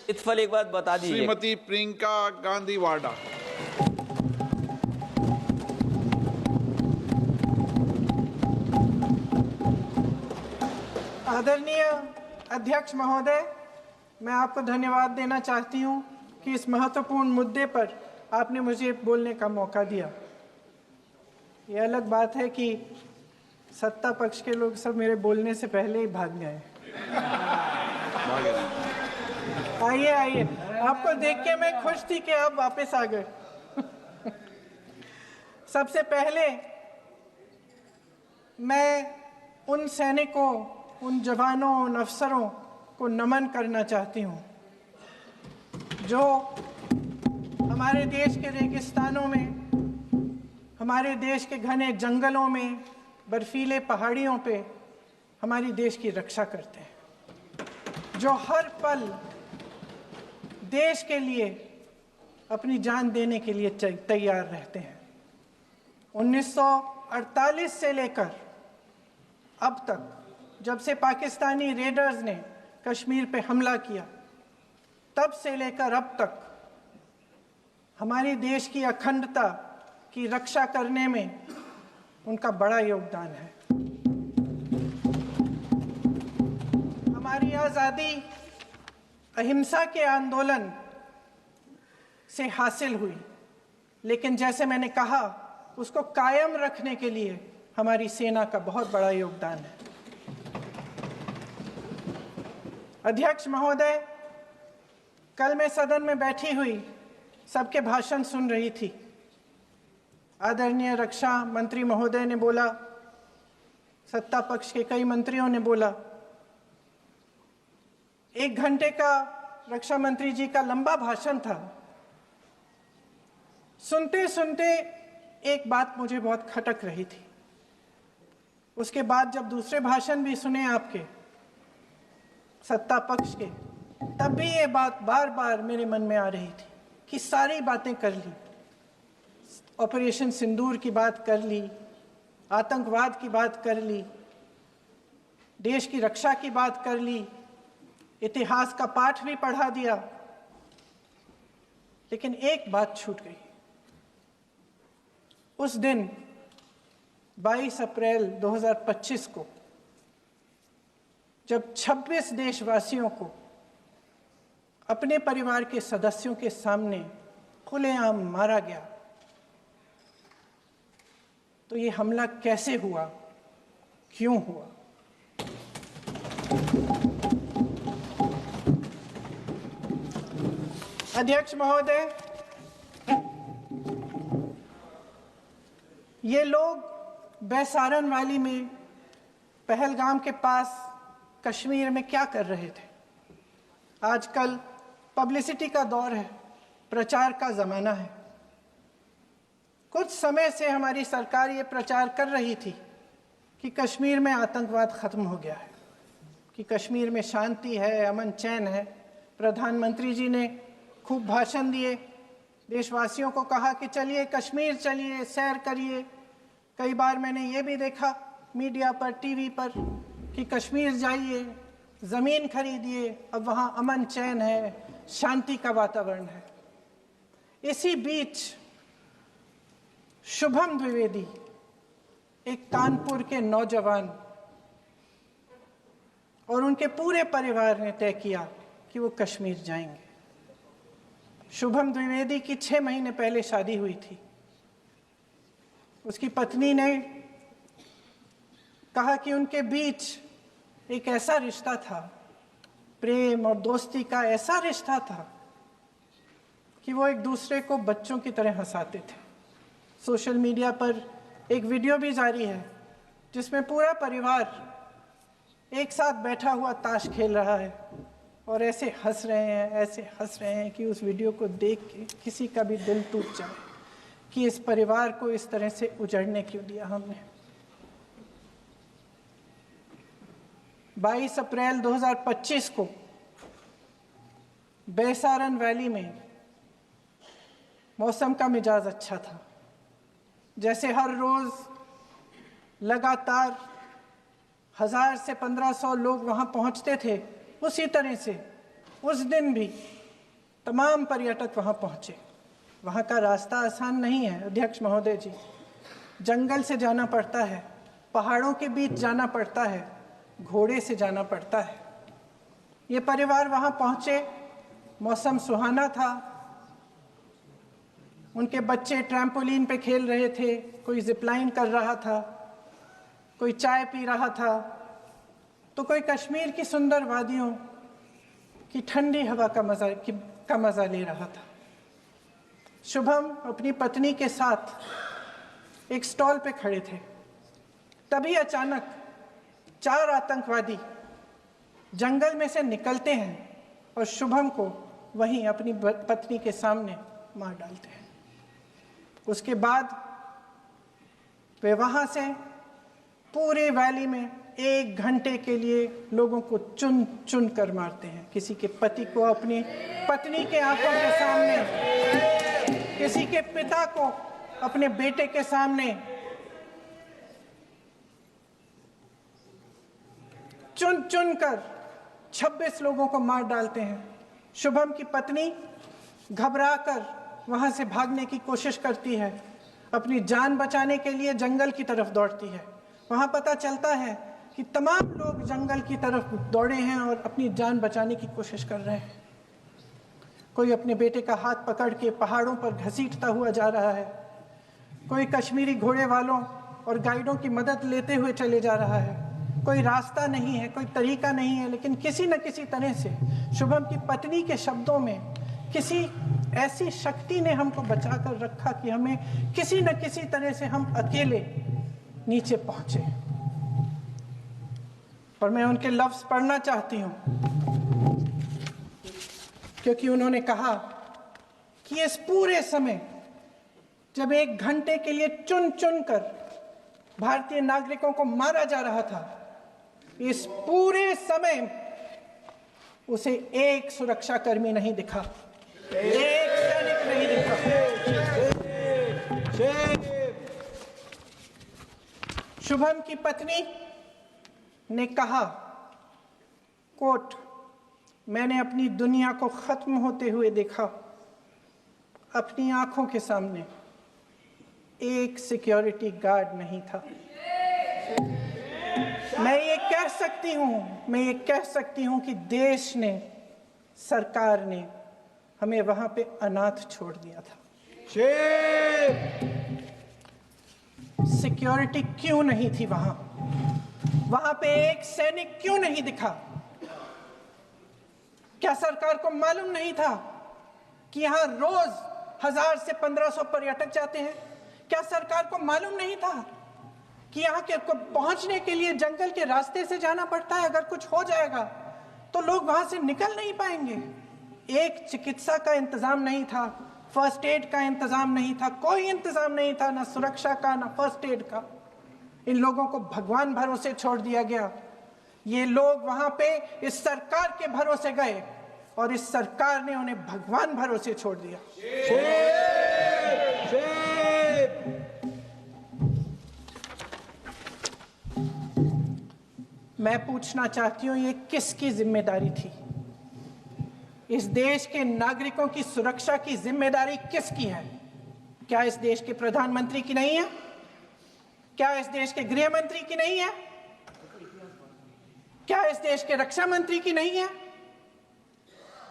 इत्फल एक बात बता दीजिए। श्रीमती प्रियंका गांधी वाडा। आदरणीय अध्यक्ष महोदय, मैं आपको धन्यवाद देना चाहती हूं कि इस महत्वपूर्ण मुद्दे पर आपने मुझे बोलने का मौका दिया। ये अलग बात है कि सत्ता पक्ष के लोग सब मेरे बोलने से पहले ही भाग गए। आइए आइए, आपको देख के मैं खुश थी कि आप वापस आ गए। सबसे पहले मैं उन सैनिकों, उन जवानों, उन अफसरों को नमन करना चाहती हूँ जो हमारे देश के रेगिस्तानों में, हमारे देश के घने जंगलों में, बर्फीले पहाड़ियों पे हमारी देश की रक्षा करते हैं, जो हर पल देश के लिए अपनी जान देने के लिए तैयार रहते हैं। 1948 से लेकर अब तक, जब से पाकिस्तानी रेडर्स ने कश्मीर पे हमला किया, तब से लेकर अब तक हमारी देश की अखंडता की रक्षा करने में उनका बड़ा योगदान है। हमारी आज़ादी अहिंसा के आंदोलन से हासिल हुई, लेकिन जैसे मैंने कहा, उसको कायम रखने के लिए हमारी सेना का बहुत बड़ा योगदान है। अध्यक्ष महोदय, कल मैं सदन में बैठी हुई सबके भाषण सुन रही थी। आदरणीय रक्षा मंत्री महोदय ने बोला, सत्ता पक्ष के कई मंत्रियों ने बोला। 1 घंटे का रक्षा मंत्री जी का लंबा भाषण था। सुनते सुनते एक बात मुझे बहुत खटक रही थी। उसके बाद जब दूसरे भाषण भी सुने आपके सत्ता पक्ष के, तब भी ये बात बार बार मेरे मन में आ रही थी कि सारी बातें कर ली, ऑपरेशन सिंदूर की बात कर ली, आतंकवाद की बात कर ली, देश की रक्षा की बात कर ली, इतिहास का पाठ भी पढ़ा दिया, लेकिन एक बात छूट गई। उस दिन 22 अप्रैल 2025 को जब 26 देशवासियों को अपने परिवार के सदस्यों के सामने खुलेआम मारा गया, तो ये हमला कैसे हुआ, क्यों हुआ? अध्यक्ष महोदय, ये लोग बैसारन वैली में, पहलगाम के पास कश्मीर में क्या कर रहे थे? आजकल पब्लिसिटी का दौर है, प्रचार का ज़माना है। कुछ समय से हमारी सरकार ये प्रचार कर रही थी कि कश्मीर में आतंकवाद ख़त्म हो गया है, कि कश्मीर में शांति है, अमन चैन है। प्रधानमंत्री जी ने खूब भाषण दिए, देशवासियों को कहा कि चलिए कश्मीर चलिए, सैर करिए। कई बार मैंने ये भी देखा मीडिया पर, टीवी पर, कि कश्मीर जाइए, ज़मीन खरीदिए, अब वहाँ अमन चैन है, शांति का वातावरण है। इसी बीच शुभम द्विवेदी, एक कानपुर के नौजवान, और उनके पूरे परिवार ने तय किया कि वो कश्मीर जाएंगे। शुभम द्विवेदी की 6 महीने पहले शादी हुई थी। उसकी पत्नी ने कहा कि उनके बीच एक ऐसा रिश्ता था, प्रेम और दोस्ती का ऐसा रिश्ता था कि वो एक दूसरे को बच्चों की तरह हंसाते थे। सोशल मीडिया पर एक वीडियो भी जारी है जिसमें पूरा परिवार एक साथ बैठा हुआ ताश खेल रहा है और ऐसे हंस रहे हैं कि उस वीडियो को देख के किसी का भी दिल टूट जाए कि इस परिवार को इस तरह से उजड़ने क्यों दिया हमने। 22 अप्रैल 2025 को बैसारन वैली में मौसम का मिजाज अच्छा था। जैसे हर रोज़ लगातार 1000 से 1500 लोग वहाँ पहुँचते थे, उसी तरह से उस दिन भी तमाम पर्यटक वहाँ पहुँचे। वहाँ का रास्ता आसान नहीं है अध्यक्ष महोदय जी, जंगल से जाना पड़ता है, पहाड़ों के बीच जाना पड़ता है, घोड़े से जाना पड़ता है। ये परिवार वहाँ पहुँचे, मौसम सुहाना था, उनके बच्चे ट्रैम्पोलिन पे खेल रहे थे, कोई जिपलाइन कर रहा था, कोई चाय पी रहा था, तो कोई कश्मीर की सुंदर वादियों की ठंडी हवा का मज़ा ले रहा था। शुभम अपनी पत्नी के साथ एक स्टॉल पे खड़े थे। तभी अचानक 4 आतंकवादी जंगल में से निकलते हैं और शुभम को वहीं अपनी पत्नी के सामने मार डालते हैं। उसके बाद वे वहाँ से पूरे वैली में 1 घंटे के लिए लोगों को चुन चुन कर मारते हैं। किसी के पति को अपनी पत्नी के आंखों के सामने, किसी के पिता को अपने बेटे के सामने, चुन चुन कर 26 लोगों को मार डालते हैं। शुभम की पत्नी घबराकर वहां से भागने की कोशिश करती है, अपनी जान बचाने के लिए जंगल की तरफ दौड़ती है। वहां पता चलता है कि तमाम लोग जंगल की तरफ दौड़े हैं और अपनी जान बचाने की कोशिश कर रहे हैं। कोई अपने बेटे का हाथ पकड़ के पहाड़ों पर घसीटता हुआ जा रहा है, कोई कश्मीरी घोड़े वालों और गाइडों की मदद लेते हुए चले जा रहा है। कोई रास्ता नहीं है, कोई तरीका नहीं है, लेकिन किसी न किसी तरह से शुभम की पत्नी के शब्दों में किसी ऐसी शक्ति ने हमको बचा कर रखा कि हमें किसी न किसी तरह से हम अकेले नीचे पहुंचे। और मैं उनके लफ्ज पढ़ना चाहती हूं, क्योंकि उन्होंने कहा कि इस पूरे समय जब 1 घंटे के लिए चुन चुन कर भारतीय नागरिकों को मारा जा रहा था, इस पूरे समय उसे एक सुरक्षाकर्मी नहीं दिखा, एक सैनिक नहीं दिखा। शुभम की पत्नी ने कहा, कोट, मैंने अपनी दुनिया को खत्म होते हुए देखा। अपनी आंखों के सामने एक सिक्योरिटी गार्ड नहीं था। मैं ये कह सकती हूं कि देश ने, सरकार ने हमें वहां पे अनाथ छोड़ दिया था। सिक्योरिटी क्यों नहीं थी वहां? वहां पे एक सैनिक क्यों नहीं दिखा? क्या सरकार को मालूम नहीं था कि यहां रोज 1000 से 1500 पर्यटक जाते हैं? क्या सरकार को मालूम नहीं था कि यहाँ के को पहुंचने के लिए जंगल के रास्ते से जाना पड़ता है? अगर कुछ हो जाएगा तो लोग वहां से निकल नहीं पाएंगे। एक चिकित्सा का इंतजाम नहीं था, फर्स्ट एड का इंतजाम नहीं था, कोई इंतजाम नहीं था, ना सुरक्षा का ना फर्स्ट एड का। इन लोगों को भगवान भरोसे छोड़ दिया गया। ये लोग वहां पे इस सरकार के भरोसे गए और इस सरकार ने उन्हें भगवान भरोसे छोड़ दिया। मैं पूछना चाहती हूं, ये किसकी जिम्मेदारी थी? इस देश के नागरिकों की सुरक्षा की जिम्मेदारी किसकी है? क्या इस देश के प्रधानमंत्री की नहीं है? क्या इस देश के गृह मंत्री की नहीं है? क्या इस देश के रक्षा मंत्री की नहीं है?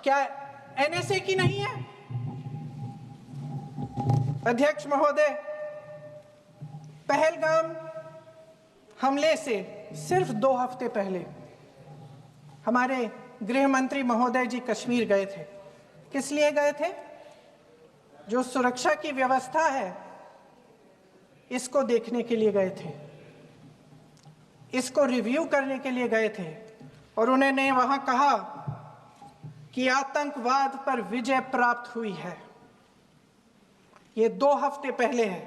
क्या एनएसए की नहीं है? अध्यक्ष महोदय, पहलगाम हमले से सिर्फ 2 हफ्ते पहले हमारे गृह मंत्री महोदय जी कश्मीर गए थे। किस लिए गए थे? जो सुरक्षा की व्यवस्था है इसको देखने के लिए गए थे, इसको रिव्यू करने के लिए गए थे। और उन्होंने वहां कहा कि आतंकवाद पर विजय प्राप्त हुई है। ये 2 हफ्ते पहले है।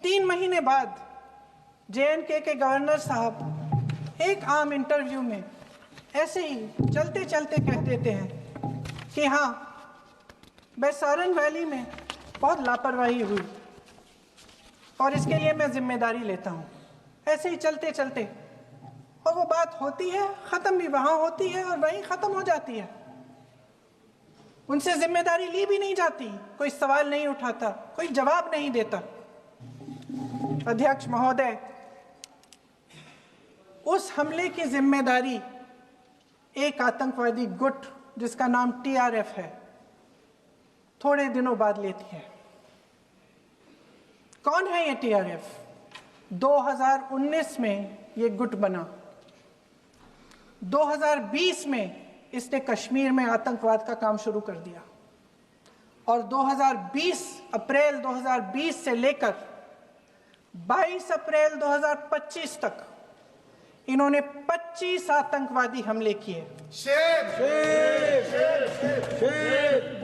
3 महीने बाद जेएनके के गवर्नर साहब एक आम इंटरव्यू में ऐसे ही चलते चलते कह देते हैं कि हाँ, बैसारन वैली में बहुत लापरवाही हुई और इसके लिए मैं जिम्मेदारी लेता हूँ। ऐसे ही चलते चलते, और वो बात होती है, ख़त्म भी वहाँ होती है और वहीं ख़त्म हो जाती है। उनसे जिम्मेदारी ली भी नहीं जाती, कोई सवाल नहीं उठाता, कोई जवाब नहीं देता। अध्यक्ष महोदय, उस हमले की जिम्मेदारी एक आतंकवादी गुट जिसका नाम टीआरएफ है थोड़े दिनों बाद लेती है। कौन है ये टीआरएफ? 2019 में ये गुट बना। 2020 में इसने कश्मीर में आतंकवाद का काम शुरू कर दिया और अप्रैल 2020 से लेकर 22 अप्रैल 2025 तक इन्होंने 25 आतंकवादी हमले किए।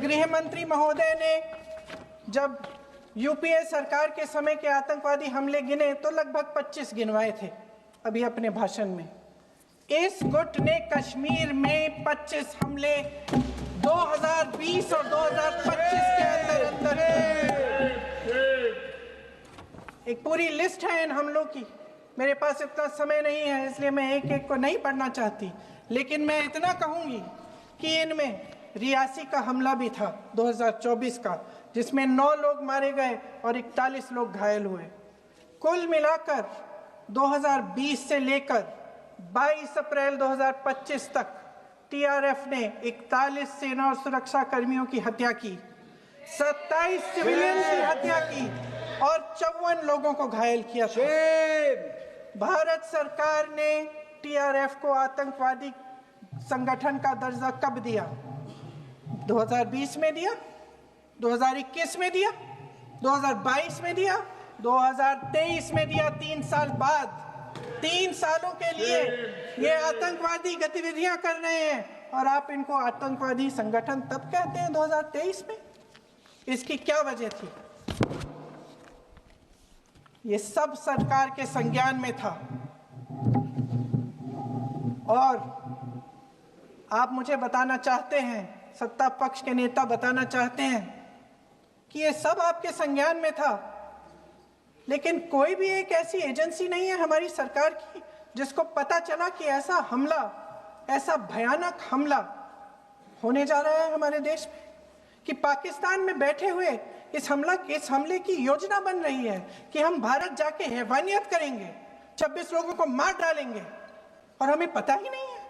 गृह मंत्री महोदय ने जब यूपीए सरकार के समय के आतंकवादी हमले गिने तो लगभग 25 गिनवाए थे अभी अपने भाषण में। इस गुट ने कश्मीर में 25 हमले 2020 और 2025 के अंदर एक पूरी लिस्ट है इन हमलों की। मेरे पास इतना समय नहीं है इसलिए मैं एक एक को नहीं पढ़ना चाहती, लेकिन मैं इतना कहूंगी कि इनमें रियासी का हमला भी था 2024 का, जिसमें 9 लोग मारे गए और 41 लोग घायल हुए। कुल मिलाकर 2020 से लेकर 22 अप्रैल 2025 तक टीआरएफ ने 41 सेना और सुरक्षा कर्मियों की हत्या की, 27 सिविलियन की हत्या की और 54 लोगों को घायल किया था। भारत सरकार ने टीआरएफ को आतंकवादी संगठन का दर्जा कब दिया? 2020 में दिया, 2021 में दिया, 2022 में दिया, 2023 में दिया। 3 साल बाद, 3 सालों के लिए ये आतंकवादी गतिविधियां कर रहे हैं और आप इनको आतंकवादी संगठन तब कहते हैं 2023 में? इसकी क्या वजह थी? ये सब सरकार के संज्ञान में था और आप मुझे बताना चाहते हैं, सत्ता पक्ष के नेता बताना चाहते हैं कि ये सब आपके संज्ञान में था, लेकिन कोई भी एक ऐसी एजेंसी नहीं है हमारी सरकार की जिसको पता चला कि ऐसा हमला, ऐसा भयानक हमला होने जा रहा है हमारे देश में, कि पाकिस्तान में बैठे हुए इस हमले की योजना बन रही है कि हम भारत जाके हैवानियत करेंगे, 26 लोगों को मार डालेंगे और हमें पता ही नहीं है।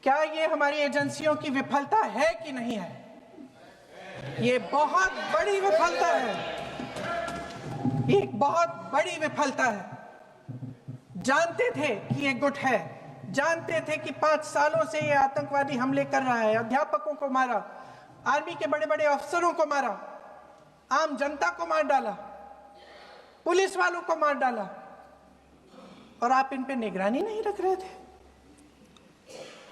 क्या ये हमारी एजेंसियों की विफलता है कि नहीं है? ये बहुत बड़ी विफलता है, एक बहुत बड़ी विफलता है। जानते थे कि ये गुट है, जानते थे कि 5 सालों से ये आतंकवादी हमले कर रहा है, अध्यापकों को मारा, आर्मी के बड़े बड़े अफसरों को मारा, आम जनता को मार डाला, पुलिस वालों को मार डाला, और आप इन पे निगरानी नहीं रख रहे थे।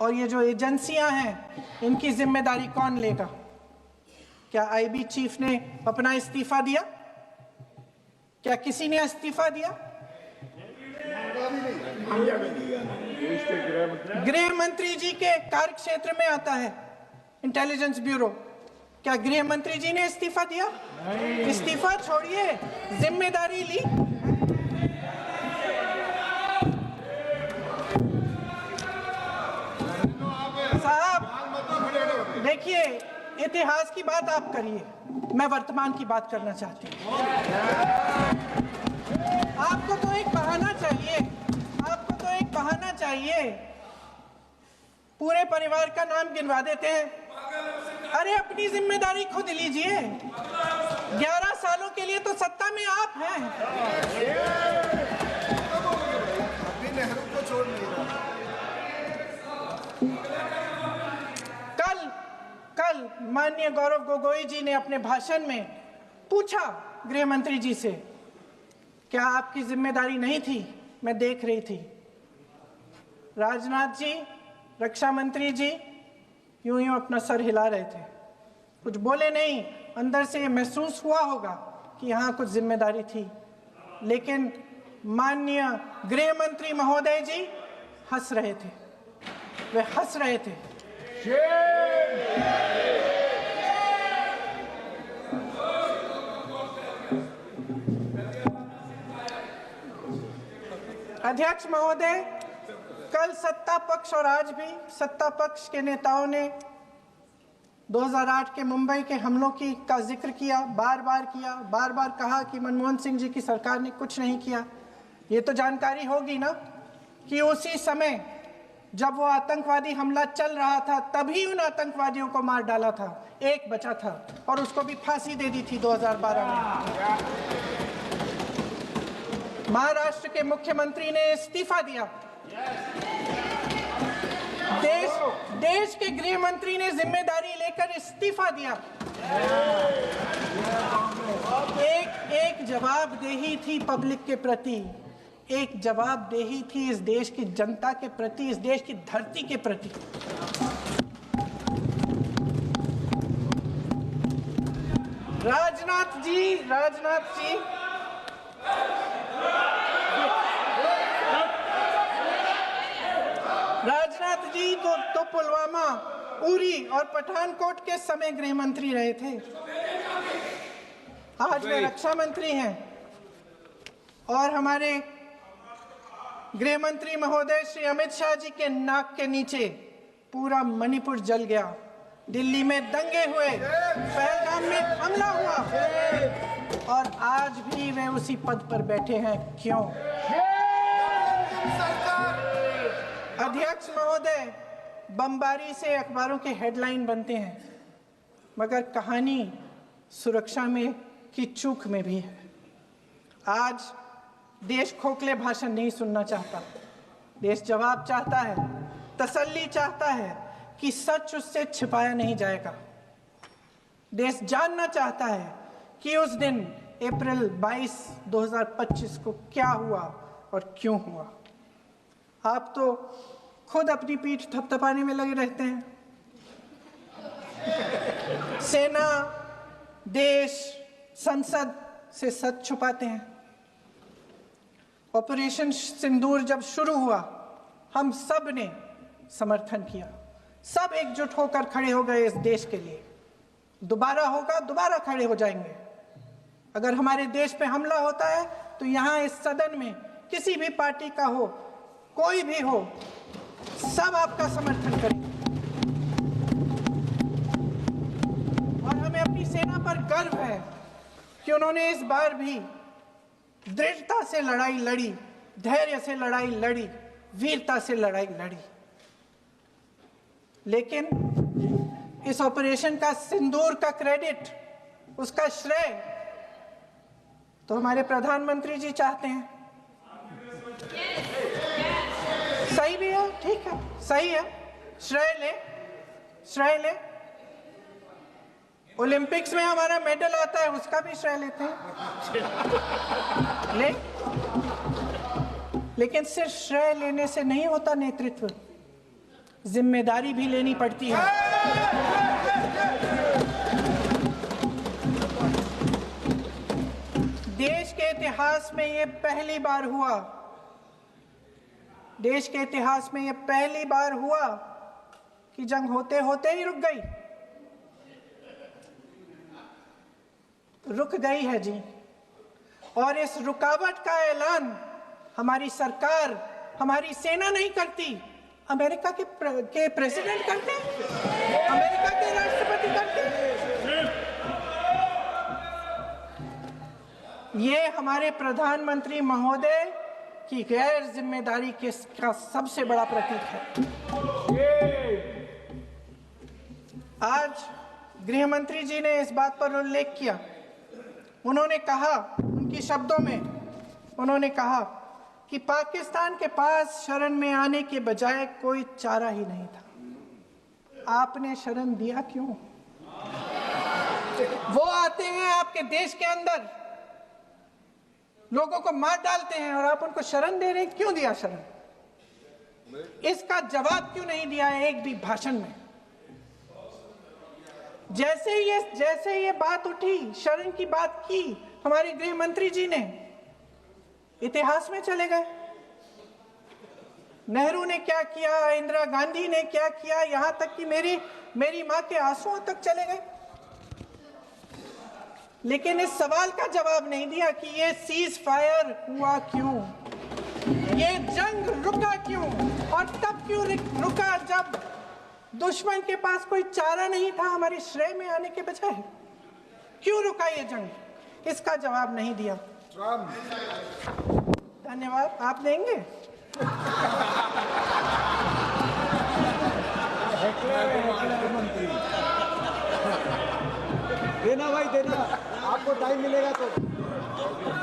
और ये जो एजेंसियां हैं इनकी जिम्मेदारी कौन लेगा? क्या आईबी चीफ ने अपना इस्तीफा दिया? क्या किसी ने इस्तीफा दिया? गृह मंत्री जी के कार्य क्षेत्र में आता है इंटेलिजेंस ब्यूरो। क्या गृह मंत्री जी ने इस्तीफा दिया? इस्तीफा छोड़िए, जिम्मेदारी ली। साहब देखिए, इतिहास की बात आप करिए, मैं वर्तमान की बात करना चाहती हूँ। आपको तो एक बहाना चाहिए, आपको तो एक बहाना चाहिए। पूरे परिवार का नाम गिनवा देते हैं। अरे अपनी जिम्मेदारी खुद लीजिए। 11 सालों के लिए तो सत्ता में आप हैं। अभी नेहरू को छोड़ नहीं रहा। कल माननीय गौरव गोगोई जी ने अपने भाषण में पूछा गृह मंत्री जी से, क्या आपकी जिम्मेदारी नहीं थी? मैं देख रही थी। राजनाथ जी, रक्षा मंत्री जी यूं यूं अपना सर हिला रहे थे, कुछ बोले नहीं। अंदर से महसूस हुआ होगा कि यहाँ कुछ जिम्मेदारी थी, लेकिन माननीय गृह मंत्री महोदय जी हंस रहे थे, वे हंस रहे थे। अध्यक्ष महोदय, कल सत्ता पक्ष और आज भी सत्ता पक्ष के नेताओं ने 2008 के मुंबई के हमलों का जिक्र किया, बार बार कहा कि मनमोहन सिंह जी की सरकार ने कुछ नहीं किया। ये तो जानकारी होगी ना कि उसी समय जब वो आतंकवादी हमला चल रहा था तभी उन आतंकवादियों को मार डाला था, एक बचा था और उसको भी फांसी दे दी थी 2012 में। महाराष्ट्र के मुख्यमंत्री ने इस्तीफा दिया। देश के गृह मंत्री ने जिम्मेदारी लेकर इस्तीफा दिया। एक जवाबदेही थी पब्लिक के प्रति, एक जवाबदेही थी इस देश की जनता के प्रति, इस देश की धरती के प्रति। राजनाथ जी तो पुलवामा, उरी और पठानकोट के समय गृह मंत्री रहे थे। आज वे रक्षा मंत्री हैं और हमारे गृह मंत्री महोदय श्री अमित शाह जी के नाक के नीचे पूरा मणिपुर जल गया, दिल्ली में दंगे हुए, पहलगाम में हमला हुआ और आज भी वे उसी पद पर बैठे हैं। क्यों? अध्यक्ष महोदय, बमबारी से अखबारों के हेडलाइन बनते हैं, मगर कहानी सुरक्षा में की चूक में भी है। आज देश खोखले भाषण नहीं सुनना चाहता, देश जवाब चाहता है, तसल्ली चाहता है कि सच उससे छिपाया नहीं जाएगा। देश जानना चाहता है कि उस दिन अप्रैल 22, 2025 को क्या हुआ और क्यों हुआ। आप तो खुद अपनी पीठ थपथपाने में लगे रहते हैं। सेना, देश, संसद से सच छुपाते हैं। ऑपरेशन सिंदूर जब शुरू हुआ, हम सब ने समर्थन किया, सब एकजुट होकर खड़े हो गए इस देश के लिए। दोबारा होगा, दोबारा खड़े हो जाएंगे। अगर हमारे देश पे हमला होता है तो यहाँ इस सदन में किसी भी पार्टी का हो, कोई भी हो, सब आपका समर्थन करेंगे। और हमें अपनी सेना पर गर्व है कि उन्होंने इस बार भी दृढ़ता से लड़ाई लड़ी, धैर्य से लड़ाई लड़ी, वीरता से लड़ाई लड़ी। लेकिन इस ऑपरेशन का सिंदूर का क्रेडिट, उसका श्रेय तो हमारे प्रधानमंत्री जी चाहते हैं। सही भी है, ठीक है, सही है, श्रेय ले। ओलंपिक्स में हमारा मेडल आता है, उसका भी श्रेय लेते हैं, लेकिन सिर्फ श्रेय लेने से नहीं होता नेतृत्व, जिम्मेदारी भी लेनी पड़ती है। देश के इतिहास में ये पहली बार हुआ, देश के इतिहास में यह पहली बार हुआ कि जंग होते होते ही रुक गई है जी। और इस रुकावट का ऐलान हमारी सरकार, हमारी सेना नहीं करती, अमेरिका के प्रेसिडेंट करते हैं, अमेरिका के राष्ट्रपति करते हैं। ये हमारे प्रधानमंत्री महोदय की गैर जिम्मेदारी का सबसे बड़ा प्रतीक है। आज गृह मंत्री जी ने इस बात पर उल्लेख किया। उन्होंने कहा, उनके शब्दों में उन्होंने कहा कि पाकिस्तान के पास शरण में आने के बजाय कोई चारा ही नहीं था। आपने शरण दिया क्यों? वो आते हैं आपके देश के अंदर, लोगों को मार डालते हैं और आप उनको शरण दे रहे हैं। क्यों दिया शरण? इसका जवाब क्यों नहीं दिया है एक भी भाषण में? जैसे ये बात उठी, शरण की बात की, हमारे गृह मंत्री जी ने इतिहास में चले गए। नेहरू ने क्या किया, इंदिरा गांधी ने क्या किया, यहां तक कि मेरी मां के आंसुओं तक चले गए। लेकिन इस सवाल का जवाब नहीं दिया कि ये सीज फायर हुआ क्यों, ये जंग रुका क्यों, और तब क्यों रुका जब दुश्मन के पास कोई चारा नहीं था हमारे श्रेय में आने के बजाय? क्यों रुका ये जंग? इसका जवाब नहीं दिया। धन्यवाद। आप देंगे? देना भाई देना, आपको टाइम मिलेगा तो।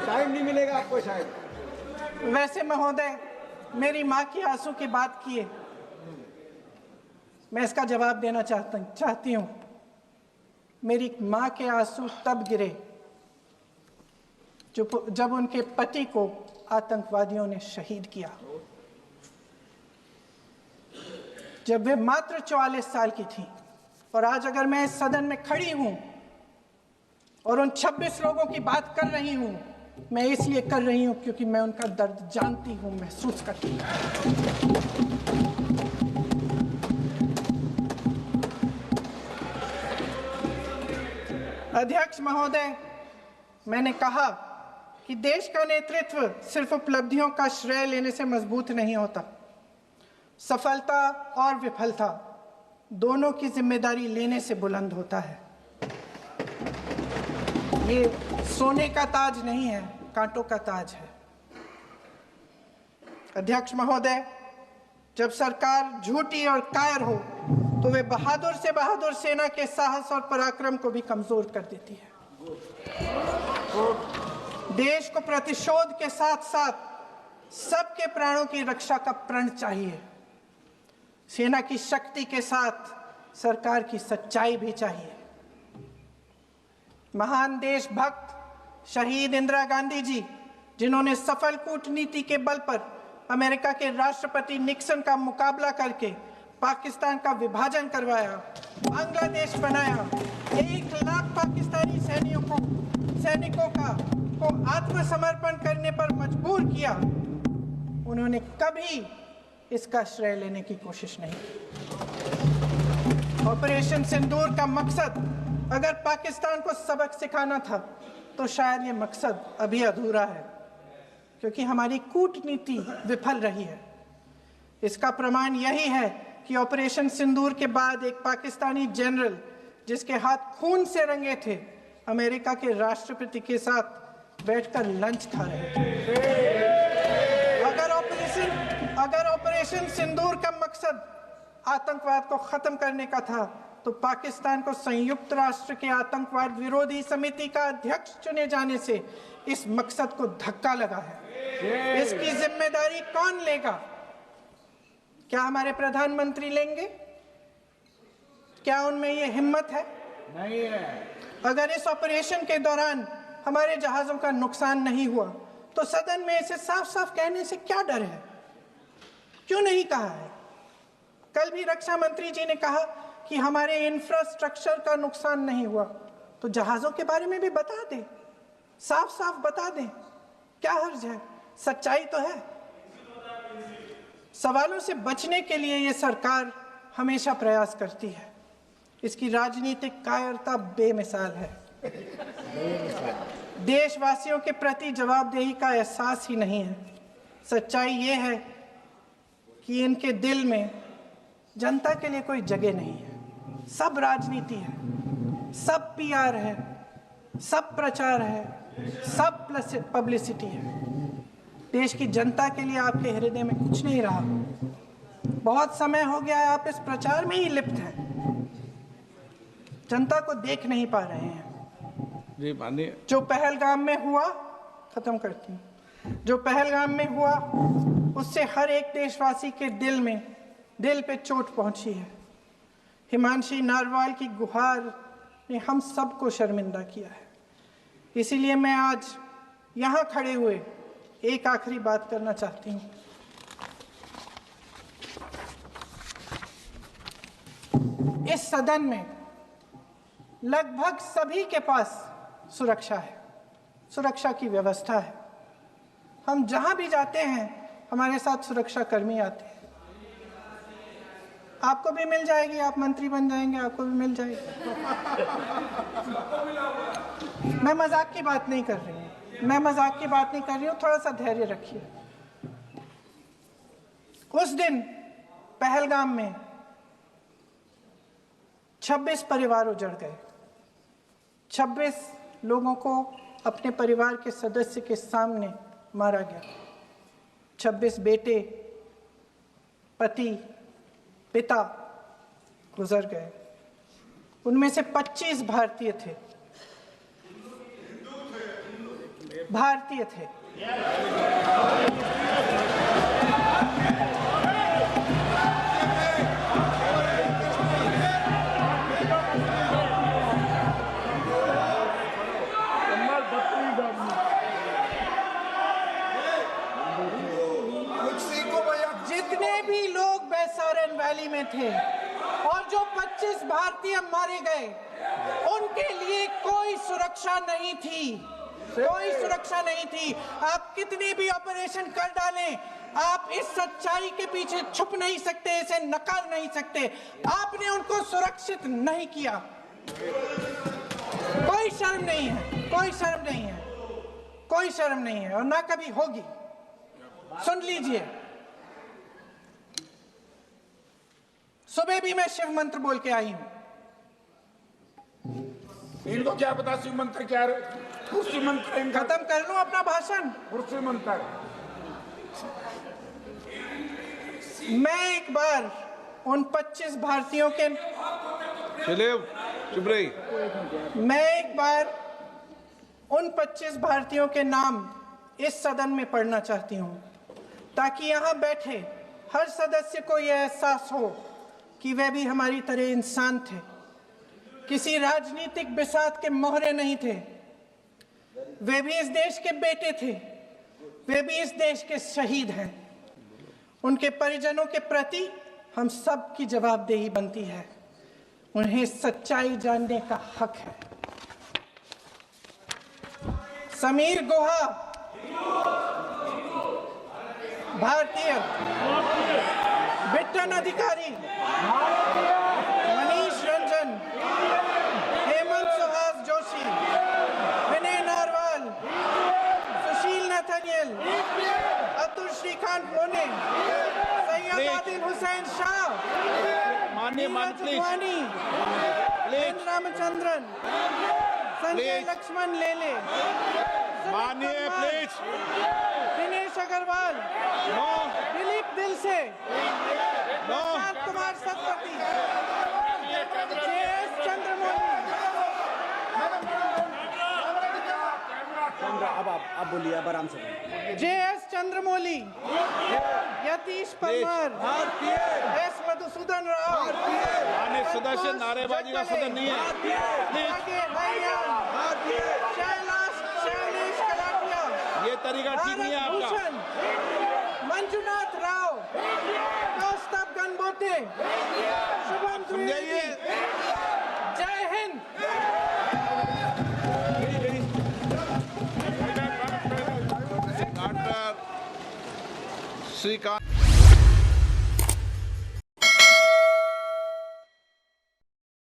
टाइम नहीं मिलेगा आपको शायद। वैसे महोदय, मेरी माँ की आंसू की बात किए, मैं इसका जवाब देना चाहती हूँ। मेरी माँ के आंसू तब गिरे जब उनके पति को आतंकवादियों ने शहीद किया, जब वे मात्र 44 साल की थी। और आज अगर मैं इस सदन में खड़ी हूं और उन 26 लोगों की बात कर रही हूं, मैं इसलिए कर रही हूं क्योंकि मैं उनका दर्द जानती हूं, महसूस करती हूं। अध्यक्ष महोदय, मैंने कहा कि देश का नेतृत्व सिर्फ उपलब्धियों का श्रेय लेने से मजबूत नहीं होता। सफलता और विफलता दोनों की जिम्मेदारी लेने से बुलंद होता है। ये सोने का ताज नहीं है, कांटों का ताज है। अध्यक्ष महोदय, जब सरकार झूठी और कायर हो तो वे बहादुर से बहादुर सेना के साहस और पराक्रम को भी कमजोर कर देती है। देश को प्रतिशोध के साथ साथ सबके प्राणों की रक्षा का प्रण चाहिए। सेना की शक्ति के साथ सरकार की सच्चाई भी चाहिए। महान देशभक्त शहीद इंदिरा गांधी जी, जिन्होंने सफल कूटनीति के बल पर अमेरिका के राष्ट्रपति निक्सन का मुकाबला करके पाकिस्तान का विभाजन करवाया, बांग्लादेश बनाया, 1 लाख पाकिस्तानी सैनिकों को आत्मसमर्पण करने पर मजबूर किया, उन्होंने कभी इसका श्रेय लेने की कोशिश नहीं की। ऑपरेशन सिंदूर का मकसद अगर पाकिस्तान को सबक सिखाना था तो शायद ये मकसद अभी अधूरा है, क्योंकि हमारी कूटनीति विफल रही है। इसका प्रमाण यही है कि ऑपरेशन सिंदूर के बाद एक पाकिस्तानी जनरल, जिसके हाथ खून से रंगे थे, अमेरिका के राष्ट्रपति के साथ बैठकर लंच खा रहे थे। अगर ऑपरेशन सिंदूर का मकसद आतंकवाद को खत्म करने का था तो पाकिस्तान को संयुक्त राष्ट्र के आतंकवाद विरोधी समिति का अध्यक्ष चुने जाने से इस मकसद को धक्का लगा है। इसकी जिम्मेदारी कौन लेगा? क्या हमारे प्रधानमंत्री लेंगे? क्या उनमें ये हिम्मत है? नहीं है। अगर इस ऑपरेशन के दौरान हमारे जहाजों का नुकसान नहीं हुआ तो सदन में इसे साफ साफ कहने से क्या डर है? क्यों नहीं कहा है? कल भी रक्षा मंत्री जी ने कहा कि हमारे इंफ्रास्ट्रक्चर का नुकसान नहीं हुआ, तो जहाजों के बारे में भी बता दें, साफ साफ बता दें, क्या हर्ज है? सच्चाई तो है। सवालों से बचने के लिए ये सरकार हमेशा प्रयास करती है। इसकी राजनीतिक कायरता बेमिसाल है। देशवासियों के प्रति जवाबदेही का एहसास ही नहीं है। सच्चाई ये है कि इनके दिल में जनता के लिए कोई जगह नहीं है। सब राजनीति है, सब पीआर है, सब प्रचार है, सब पब्लिसिटी है। देश की जनता के लिए आपके हृदय में कुछ नहीं रहा। बहुत समय हो गया है आप इस प्रचार में ही लिप्त हैं, जनता को देख नहीं पा रहे हैं। जी माननीय, जो पहलगाम में हुआ, खत्म करती हूँ, जो पहलगाम में हुआ उससे हर एक देशवासी के दिल पे चोट पहुंची है। हिमांशी नारवाल की गुहार ने हम सबको शर्मिंदा किया है। इसीलिए मैं आज यहाँ खड़े हुए एक आखिरी बात करना चाहती हूँ। इस सदन में लगभग सभी के पास सुरक्षा है, सुरक्षा की व्यवस्था है। हम जहां भी जाते हैं हमारे साथ सुरक्षा कर्मी आते हैं। आपको भी मिल जाएगी, आप मंत्री बन जाएंगे, आपको भी मिल जाएगी। मैं मजाक की बात नहीं कर रही हूँ, थोड़ा सा धैर्य रखिए। उस दिन पहलगाम में 26 परिवार उजड़ गए। 26 लोगों को अपने परिवार के सदस्य के सामने मारा गया। 26 बेटे, पति, पिता गुजर गए। उनमें से 25 भारतीय थे। भारतीय थे। जितने भी लोग बैसारन वैली में थे और जो 25 भारतीय मारे गए, उनके लिए कोई सुरक्षा नहीं थी। कोई सुरक्षा नहीं थी। आप कितने भी ऑपरेशन कर डालें, आप इस सच्चाई के पीछे छुप नहीं सकते, इसे नकार नहीं सकते। आपने उनको सुरक्षित नहीं किया। कोई शर्म नहीं है, कोई शर्म नहीं है, कोई शर्म नहीं है और ना कभी होगी। सुन लीजिए, सुबह भी मैं शिव मंत्र बोल के आई हूं। इनको क्या पता शिव मंत्र क्या है? शिव मंत्र खत्म कर लूं अपना भाषण। शिव मंत्र मैं एक बार उन 25 भारतीयों के चुप रही। मैं एक बार उन 25 भारतीयों के नाम इस सदन में पढ़ना चाहती हूं, ताकि यहां बैठे हर सदस्य को यह एहसास हो कि वे भी हमारी तरह इंसान थे। किसी राजनीतिक बिसात के मोहरे नहीं थे। वे भी इस देश के बेटे थे। वे भी इस देश के शहीद हैं। उनके परिजनों के प्रति हम सब की जवाबदेही बनती है। उन्हें सच्चाई जानने का हक है। समीर गुहा भारतीय, बिट्टन अधिकारी, मनीष रंजन, हेमंत सुहास जोशी, विनय नारवाल, सुशील नथनियल, अतुल श्रीकांत मोने, सैयद आदिल हुसैन शाह, नीरज वानी, एन रामचंद्रन, संजय लक्ष्मण लेले, मानिए प्लीज। दिनेश अग्रवाल, दिलीप दिल से, प्रशांत कुमार सतपति, JS चंद्रमौली। अब बोलिए, अब आराम से। JS चंद्रमौली, यतीश परमार, S मधुसूदन राव, माननीय सदस्य, नारेबाजी का सदन नहीं है। शैलेश कलाटिया, ये तरीका ठीक नहीं है आपका। मंजुनाथ राव, कौस्तभ गणबोते, शुभम द्विवेदी। जय हिंद। डॉक्टर श्रीकांत